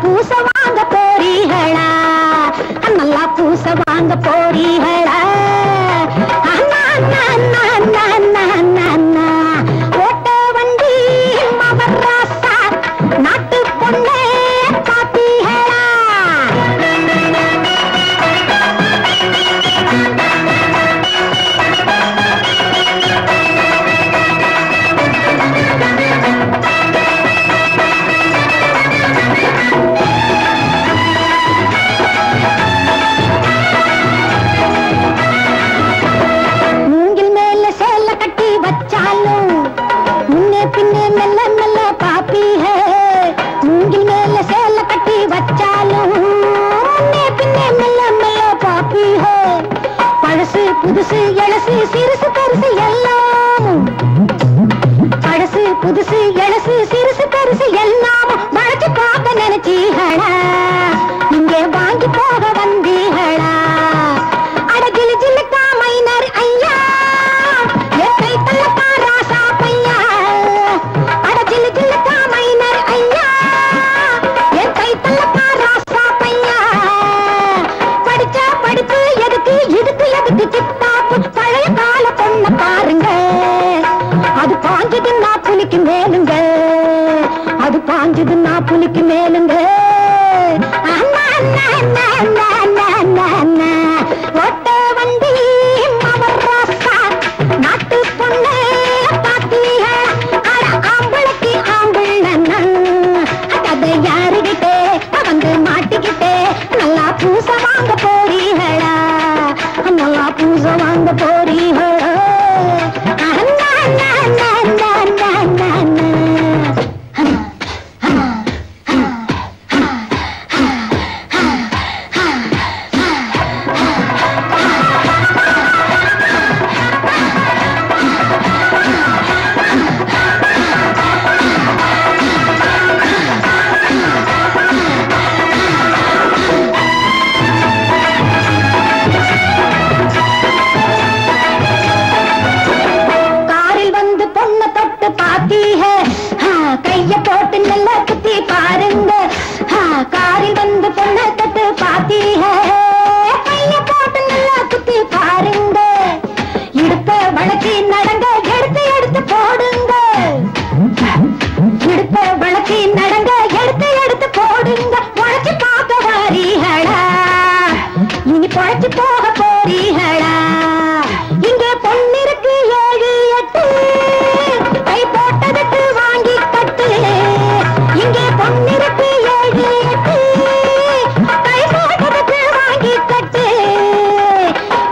பூச வாங்க போறீங்களா நல்லா பூச வாங்க போறீங்களா ஓட்ட வண்டி மவராசா நாட்டு பொண்ணே பாத்தீங்களா புதுசு எழசு சிறுசு பரிசு எல்லாம் பழசு புதுசு எழசு சிறுசு பரிசு எல்லாம் மழைச்சு பார்க்க நினைச்சீங்களா இங்கே வாங்கி போக வந்தீங்களா அடகில் ஜில்லுக்கா மைனர் ஐயா எத்தை தள்ளக்கா ராசா பையா அடகில் ஜில்லுக்கா மைனர் ஐயா எத்தை தள்ளக்கா ராசா பையா படிச்ச படிப்பு எதுக்கு இதுக்கு எதுக்கு சித்தாப்பு பழைய கால பொண்ண பாருங்க அது பாஞ்சதுன்னா புலிக்கு மேலுங்க அது பாஞ்சதுன்னா புலிக்கு மேலுங்க ஓட்ட வண்டி மவராசா நாட்டு பொண்ணு பாத்தீங்க ஆம்பளைக்கு ஆம்பிள்ளன்னா கதை யாருகிட்டே வந்து மாட்டிக்கிட்டே நல்லா பூச வாங்க போறீங்களா நல்லா பூச வாங்க போறீங்களா கைய போட்டு நல்லா குத்தி பாருங்க காரில் வந்து பொண்ணை தொட்டு பாத்தீங்க கைய போட்டு நல்லா குத்தி பாருங்க இடுப்ப வளர்ச்சி நடங்க எடுத்து எடுத்து போடுங்க இடுப்ப வளர்ச்சி நடங்க எடுத்து எடுத்து போடுங்க உழைச்சு பார்க்க வாரீங்களா இனி பொழைச்சு போக போறீங்களா இங்கே பொண்ணிருக்கு 7 8 கை போட்டதுக்கு வாங்கி கட்டு இங்கே பொண்ணிருக்கு 7 8 கை போட்டதுக்கு வாங்கி கட்டு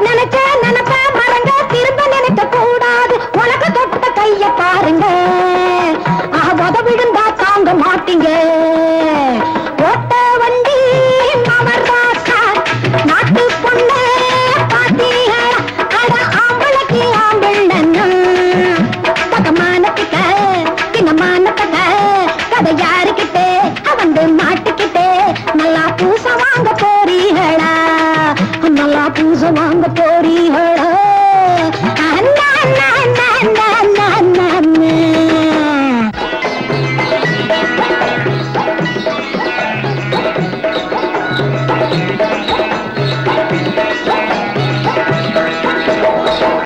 நினைச்ச நினைப்ப மறங்க திரும்ப நினைக்க கூடாது உனக்கு தொட்ட கைய பாருங்க உத விழுந்தா தாங்க மாட்டீங்க ஓட்ட வண்டி மவராசா நாட்டு பொண்ணு பாத்தீங்க அட ஆம்பளைக்கு ஆம்பிள்ளன்னா பக்கமானத்துக்க பின்னமானத்தக்க கதை யாருக்கிட்டே வந்து மாட்டிக்கிட்டே நல்லா பூச வாங்க போறீங்களா நல்லா பூச வாங்க போறீங்களா